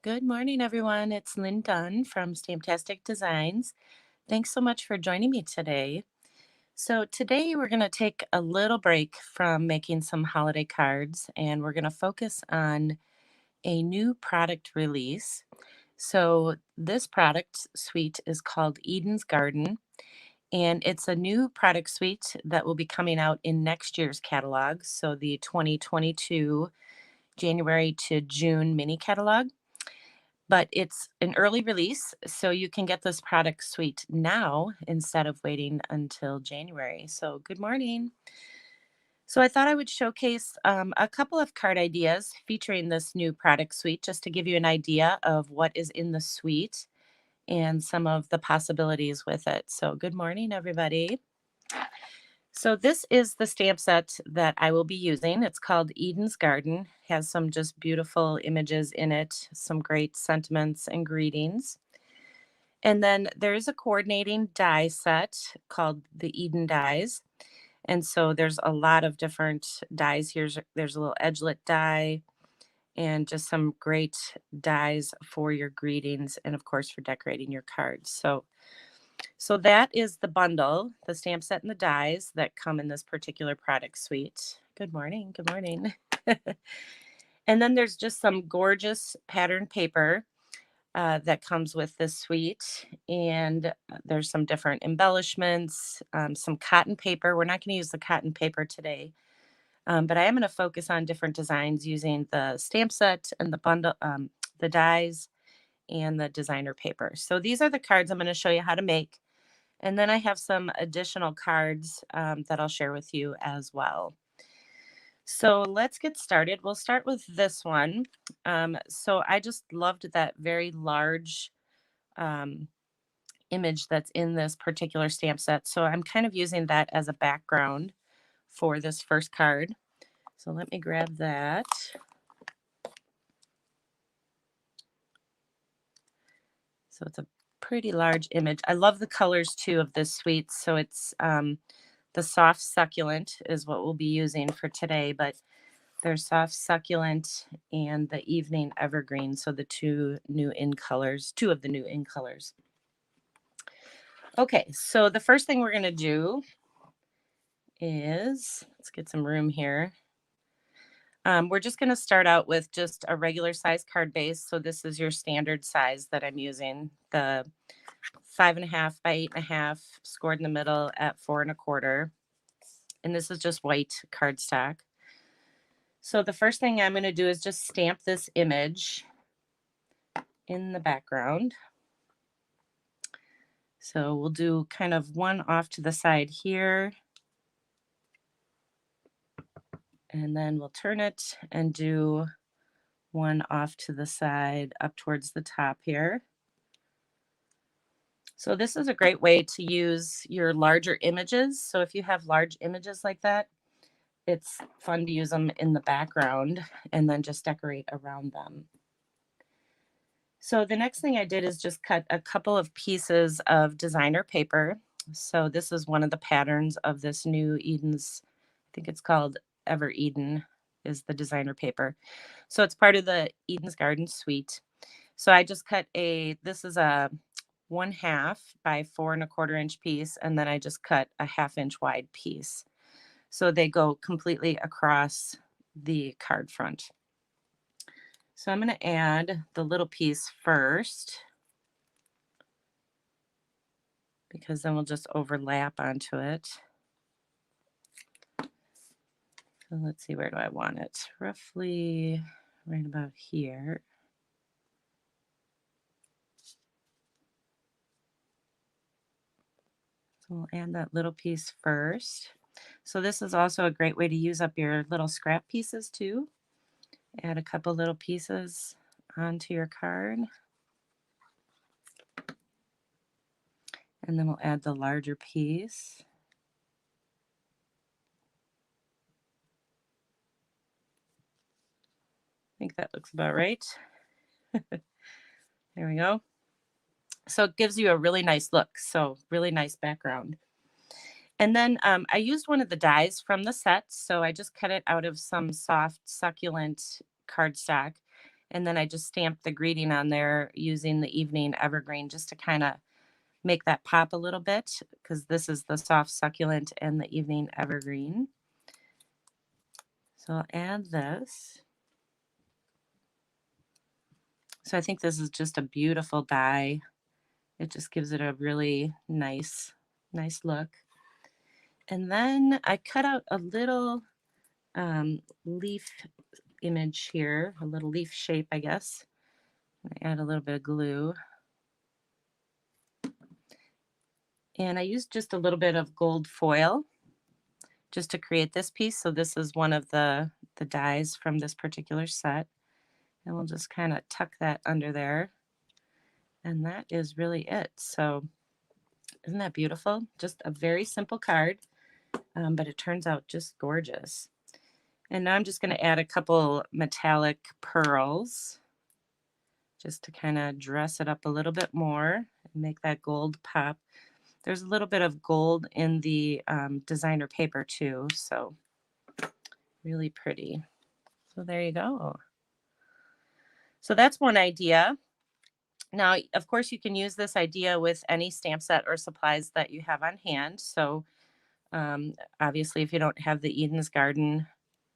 Good morning, everyone. It's Lynn Dunn from Stamptastic Designs. Thanks so much for joining me today. So, today we're going to take a little break from making some holiday cards and we're going to focus on a new product release. So, this product suite is called Eden's Garden, and it's a new product suite that will be coming out in next year's catalog. So, the 2022 January to June mini catalog, but it's an early release, so you can get this product suite now instead of waiting until January. So, good morning. So, I thought I would showcase a couple of card ideas featuring this new product suite just to give you an idea of what is in the suite and some of the possibilities with it. So, good morning, everybody. So this is the stamp set that I will be using. It's called Eden's Garden. Has some just beautiful images in it, some great sentiments and greetings. And then there is a coordinating die set called the Eden dies. And so there's a lot of different dies. There's a little edgelet die and just some great dies for your greetings and of course for decorating your cards. So that is the bundle, the stamp set and the dies that come in this particular product suite. Good morning. Good morning. And then there's just some gorgeous pattern paper that comes with this suite. And there's some different embellishments, some cotton paper. We're not going to use the cotton paper today, but I am going to focus on different designs using the stamp set and the bundle, the dies, and the designer paper. So these are the cards I'm going to show you how to make. And then I have some additional cards that I'll share with you as well. So let's get started. We'll start with this one. So I just loved that very large um, image that's in this particular stamp set. So I'm kind of using that as a background for this first card. So let me grab that. So it's a pretty large image. I love the colors too of this suite. So it's the soft succulent is what we'll be using for today, but there's soft succulent and the evening evergreen. So the two of the new in colors. Okay, so the first thing we're going to do is, let's get some room here. We're just going to start out with just a regular size card base. So this is your standard size that I'm using, the 5.5 by 8.5, scored in the middle at 4.25. And this is just white cardstock. So the first thing I'm going to do is just stamp this image in the background. So we'll do kind of one off to the side here. And then we'll turn it and do one off to the side up towards the top here. So this is a great way to use your larger images. So if you have large images like that, it's fun to use them in the background and then just decorate around them. So the next thing I did is just cut a couple of pieces of designer paper. So this is one of the patterns of this new Eden's, I think it's called Ever Eden is the designer paper. So it's part of the Eden's Garden suite. So I just this is a 1/2 by 4.25 inch piece, and then I just cut a 1/2 inch wide piece. So they go completely across the card front. So I'm going to add the little piece first because then we'll just overlap onto it. So let's see, where do I want it? Roughly right about here. So we'll add that little piece first. So this is also a great way to use up your little scrap pieces too. Add a couple little pieces onto your card. And then we'll add the larger piece. I think that looks about right. There we go. So it gives you a really nice look. So really nice background. And then I used one of the dies from the set. So I just cut it out of some soft succulent cardstock. And then I just stamped the greeting on there using the evening evergreen just to kind of make that pop a little bit because this is the soft succulent and the evening evergreen. So I'll add this. So I think this is just a beautiful die. It just gives it a really nice look. And then I cut out a little leaf image here, a little leaf shape, I guess. I add a little bit of glue. And I used just a little bit of gold foil just to create this piece. So this is one of the dies from this particular set. And we'll just kind of tuck that under there. And that is really it. So isn't that beautiful? Just a very simple card, but it turns out just gorgeous. And now I'm just going to add a couple metallic pearls just to kind of dress it up a little bit more and make that gold pop. There's a little bit of gold in the designer paper too, so really pretty. So there you go. So that's one idea. Now, of course, you can use this idea with any stamp set or supplies that you have on hand. So obviously, if you don't have the Eden's Garden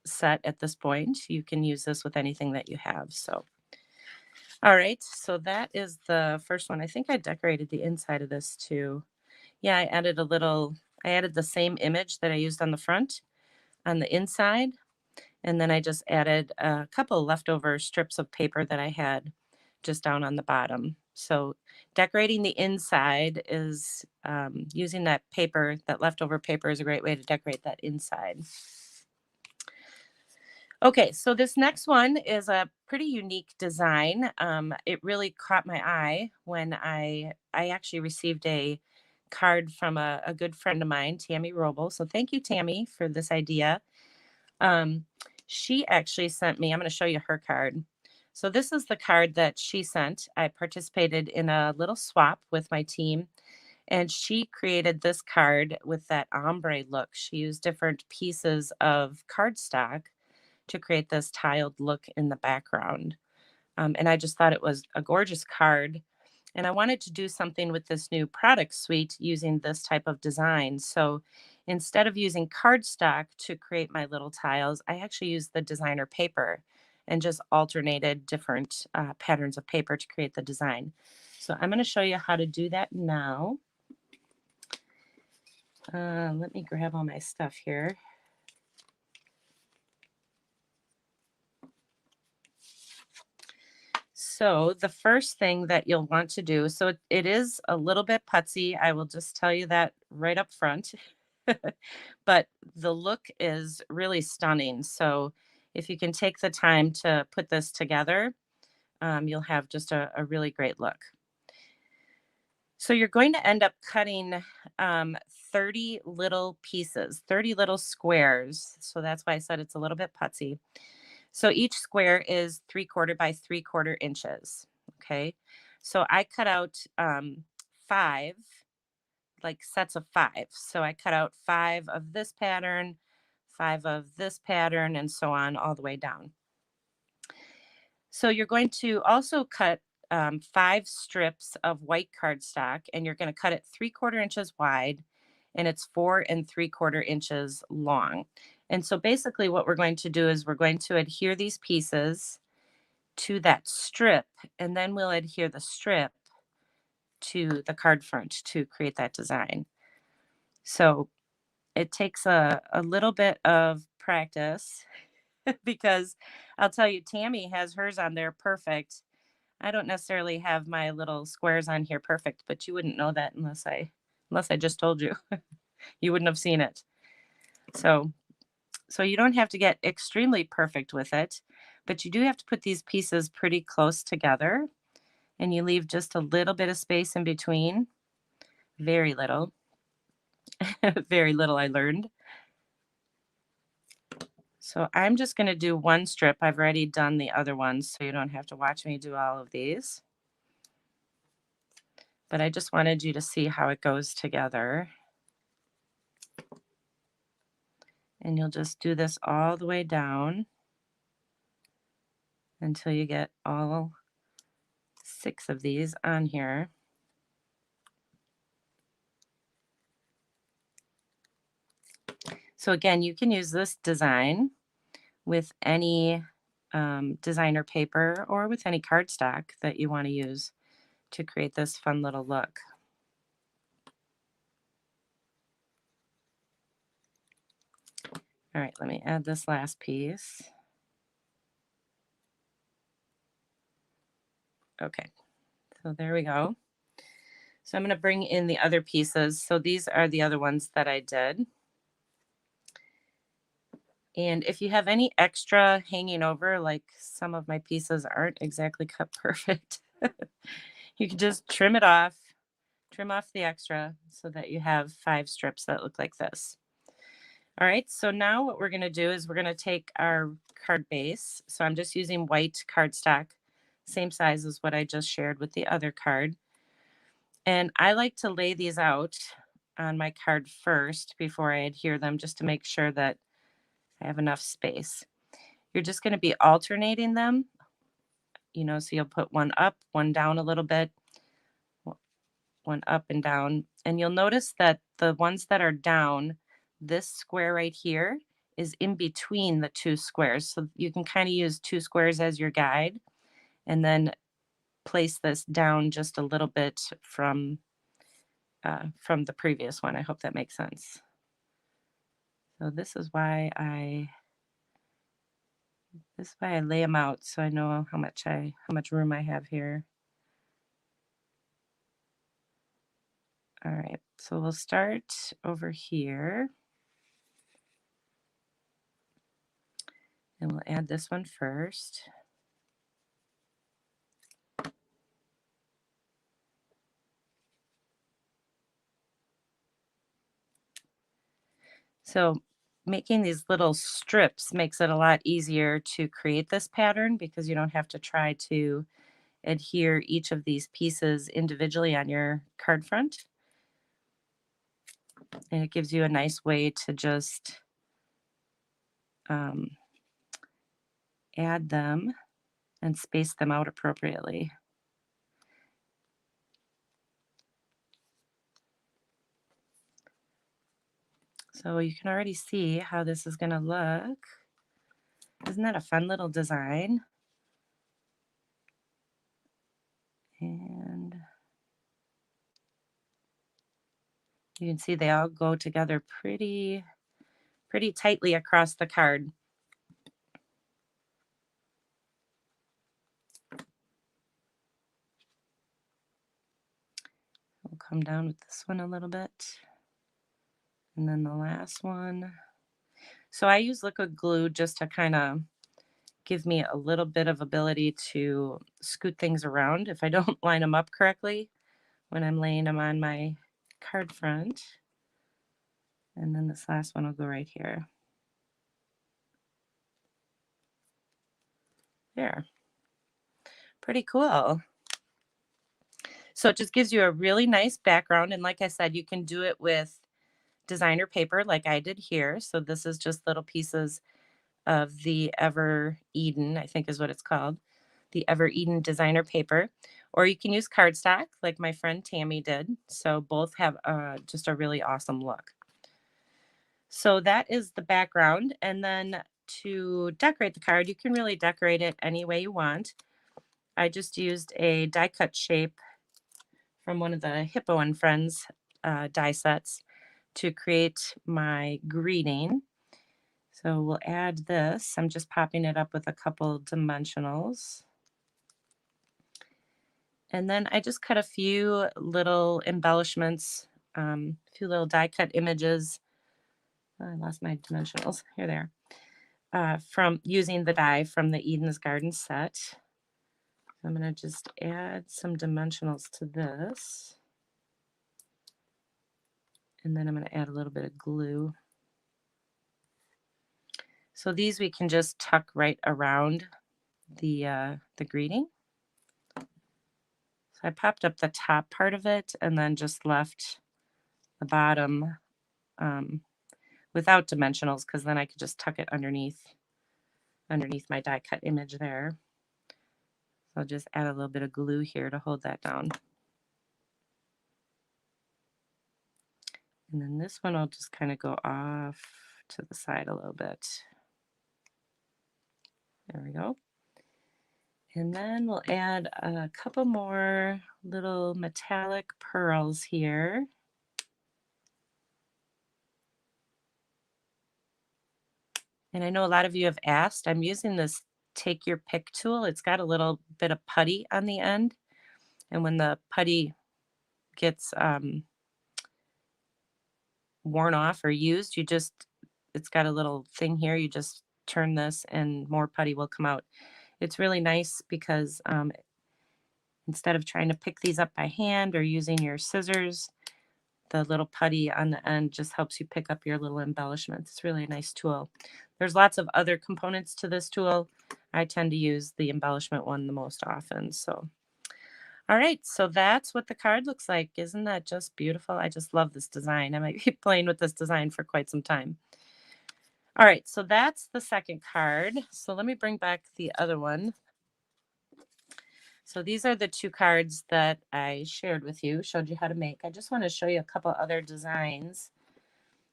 set at this point, you can use this with anything that you have. So, all right, so that is the first one. I think I decorated the inside of this too. Yeah, I added the same image that I used on the front on the inside. And then I just added a couple leftover strips of paper that I had just down on the bottom. So decorating the inside is using that paper, that leftover paper is a great way to decorate that inside. Okay, so this next one is a pretty unique design. It really caught my eye when I actually received a card from a good friend of mine, Tammy Roble. So thank you, Tammy, for this idea. Um, she actually sent me, I'm going to show you her card. So this is the card that she sent. I participated in a little swap with my team, and she created this card with that ombre look. She used different pieces of cardstock to create this tiled look in the background. And I just thought it was a gorgeous card. And I wanted to do something with this new product suite using this type of design. So instead of using cardstock to create my little tiles, I actually used the designer paper and just alternated different patterns of paper to create the design. So I'm going to show you how to do that now. Let me grab all my stuff here. So the first thing that you'll want to do, so it is a little bit putsy. I will just tell you that right up front. But the look is really stunning. So if you can take the time to put this together, you'll have just a really great look. So you're going to end up cutting 30 little pieces, 30 little squares. So that's why I said it's a little bit putsy. So each square is 3/4 by 3/4 inches. Okay. So I cut out 5, like sets of 5. So I cut out 5 of this pattern, 5 of this pattern, and so on all the way down. So you're going to also cut 5 strips of white cardstock, and you're going to cut it 3/4 inches wide, and it's 4 3/4 inches long. And so basically what we're going to do is we're going to adhere these pieces to that strip, and then we'll adhere the strip to the card front to create that design. So it takes a little bit of practice because I'll tell you, Tammy has hers on there perfect. I don't necessarily have my little squares on here perfect, but you wouldn't know that unless I just told you. You wouldn't have seen it. So you don't have to get extremely perfect with it, but you do have to put these pieces pretty close together, and you leave just a little bit of space in between. Very little. Very little, I learned. So I'm just going to do one strip. I've already done the other ones, so you don't have to watch me do all of these. But I just wanted you to see how it goes together. And you'll just do this all the way down. until you get all 6 of these on here. So again, you can use this design with any designer paper or with any cardstock that you want to use to create this fun little look. All right, let me add this last piece. Okay, so there we go. So I'm going to bring in the other pieces. So these are the other ones that I did. And if you have any extra hanging over, like some of my pieces aren't exactly cut perfect, you can just trim it off, trim off the extra so that you have 5 strips that look like this. All right, so now what we're going to do is we're going to take our card base. So I'm just using white cardstock, same size as what I just shared with the other card. And I like to lay these out on my card first before I adhere them, just to make sure that I have enough space. You're just going to be alternating them, so you'll put one up, one down a little bit, one up and down. And you'll notice that the ones that are down, this square right here is in between the 2 squares. So you can kind of use 2 squares as your guide and then place this down just a little bit from the previous one. I hope that makes sense. So this is why I lay them out, so I know how much room I have here. All right, so we'll start over here. And we'll add this one first. So making these little strips makes it a lot easier to create this pattern because you don't have to try to adhere each of these pieces individually on your card front. And it gives you a nice way to just add them and space them out appropriately. So you can already see how this is going to look. Isn't that a fun little design? And you can see they all go together pretty tightly across the card. We'll come down with this one a little bit. And then the last one. So I use liquid glue just to kind of give me a little bit of ability to scoot things around if I don't line them up correctly when I'm laying them on my card front. And then this last one will go right here. There. Pretty cool. So it just gives you a really nice background. And like I said, you can do it with designer paper like I did here. So this is just little pieces of the Ever Eden, I think is what it's called, the Ever Eden designer paper. Or you can use cardstock like my friend Tammy did. So both have just a really awesome look. So that is the background. And then to decorate the card, you can really decorate it any way you want. I just used a die cut shape from one of the Hippo and Friends die sets to create my greeting. So we'll add this. I'm just popping it up with a couple dimensionals. And then I just cut a few little embellishments, a few little die cut images. I lost my dimensionals. Here they are. From using the die from the Eden's Garden set. I'm going to just add some dimensionals to this. And then I'm going to add a little bit of glue. So these we can just tuck right around the greeting. So I popped up the top part of it and then just left the bottom without dimensionals because then I could just tuck it underneath my die cut image there. I'll just add a little bit of glue here to hold that down. And then this one I'll just kind of go off to the side a little bit. There we go. And then we'll add a couple more little metallic pearls here. And I know a lot of you have asked, I'm using this Take Your Pick tool. It's got a little bit of putty on the end. And when the putty gets worn off or used, it's got a little thing here. You just turn this and more putty will come out. It's really nice because instead of trying to pick these up by hand or using your scissors, the little putty on the end just helps you pick up your little embellishments. It's really a nice tool. There's lots of other components to this tool. I tend to use the embellishment one the most often. So, all right, so that's what the card looks like. Isn't that just beautiful? I just love this design. I might be playing with this design for quite some time. All right, so that's the second card. So let me bring back the other one. So these are the two cards that I shared with you, showed you how to make. I just want to show you a couple other designs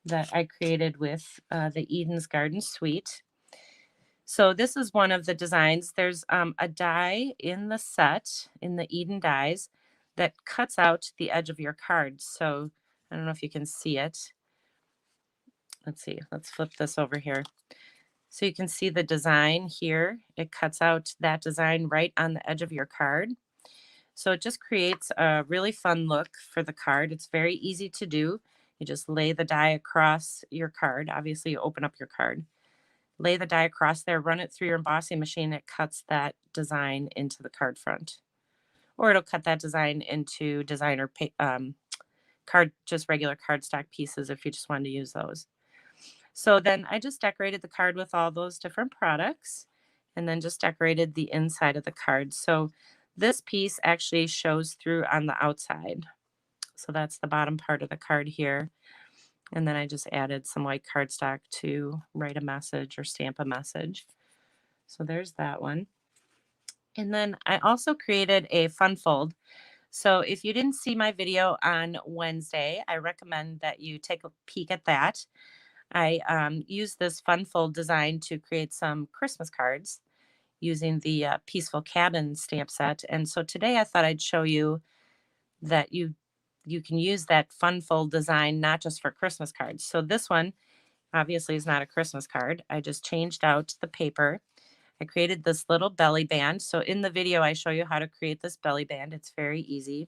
that I created with the Eden's Garden Suite. So this is one of the designs. There's a die in the set, in the Eden dies, that cuts out the edge of your card. So I don't know if you can see it. Let's see, let's flip this over here. So you can see the design here. It cuts out that design right on the edge of your card. So it just creates a really fun look for the card. It's very easy to do. You just lay the die across your card. Obviously, you open up your card. Lay the die across there, run it through your embossing machine. It cuts that design into the card front. Or it'll cut that design into designer just regular cardstock pieces if you just wanted to use those. So then I just decorated the card with all those different products and then just decorated the inside of the card. So this piece actually shows through on the outside. So that's the bottom part of the card here. And then I just added some white cardstock to write a message or stamp a message. So there's that one. And then I also created a fun fold. So if you didn't see my video on Wednesday, I recommend that you take a peek at that. I used this fun fold design to create some Christmas cards using the Peaceful Cabin stamp set. And so today I thought I'd show you that you can use that fun fold design not just for Christmas cards. So this one obviously is not a Christmas card. I just changed out the paper. I created this little belly band. So in the video, I show you how to create this belly band. It's very easy.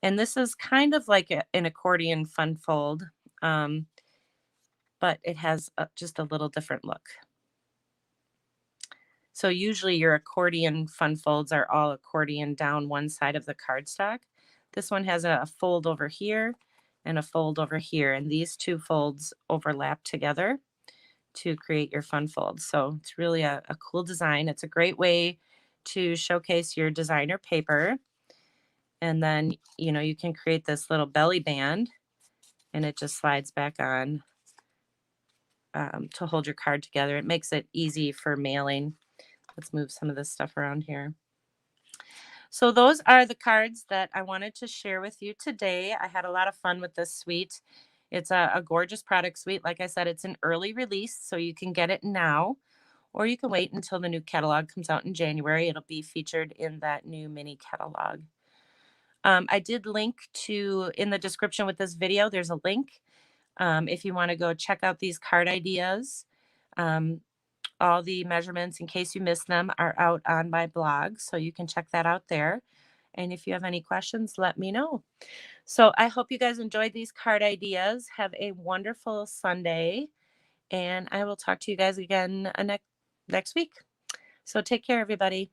And this is kind of like an accordion fun fold. But it has just a little different look. So usually your accordion fun folds are all accordion down one side of the cardstock. This one has a fold over here and a fold over here, and these two folds overlap together to create your fun fold. So it's really a cool design. It's a great way to showcase your designer paper. And then, you can create this little belly band and it just slides back on to hold your card together. It makes it easy for mailing. Let's move some of this stuff around here. So those are the cards that I wanted to share with you today. I had a lot of fun with this suite. It's a gorgeous product suite. Like I said, it's an early release, so you can get it now, or you can wait until the new catalog comes out in January. It'll be featured in that new mini catalog. I did link in the description with this video, there's a link if you want to go check out these card ideas. All the measurements, in case you missed them, are out on my blog, so you can check that out there. And if you have any questions, let me know. So I hope you guys enjoyed these card ideas. Have a wonderful Sunday, and I will talk to you guys again next week. So take care, everybody.